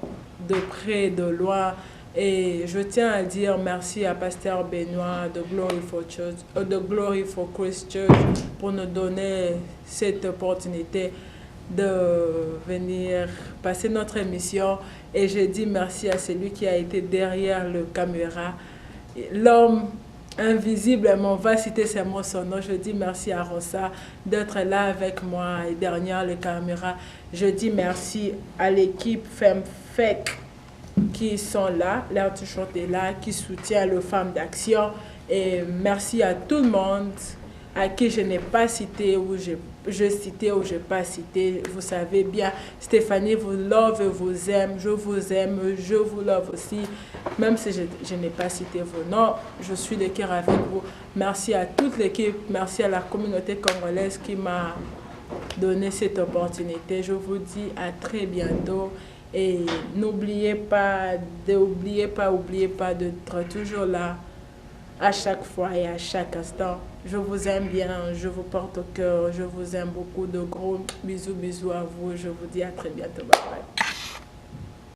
de près et de loin. Et je tiens à dire merci à Pasteur Benoît de Glory for Christ Church pour nous donner cette opportunité de venir passer notre émission. Et je dis merci à celui qui a été derrière le caméra. L'homme invisiblement, va citer ses mots, son nom. Je dis merci à Rosa d'être là avec moi et derrière le caméra. Je dis merci à l'équipe FemFec qui sont là, l'air de chanter là, qui soutient les femmes d'action. Et merci à tout le monde à qui je n'ai pas cité ou je cité ou je n'ai pas cité. Vous savez bien, Stéphanie vous love et vous aime, je vous love aussi. Même si je n'ai pas cité vos noms, je suis de cœur avec vous. Merci à toute l'équipe, merci à la communauté congolaise qui m'a donné cette opportunité. Je vous dis à très bientôt. Et n'oubliez pas d'être toujours là à chaque fois et à chaque instant. Je vous aime bien, je vous porte au cœur, je vous aime beaucoup. De gros bisous à vous. Je vous dis à très bientôt. Bye bye.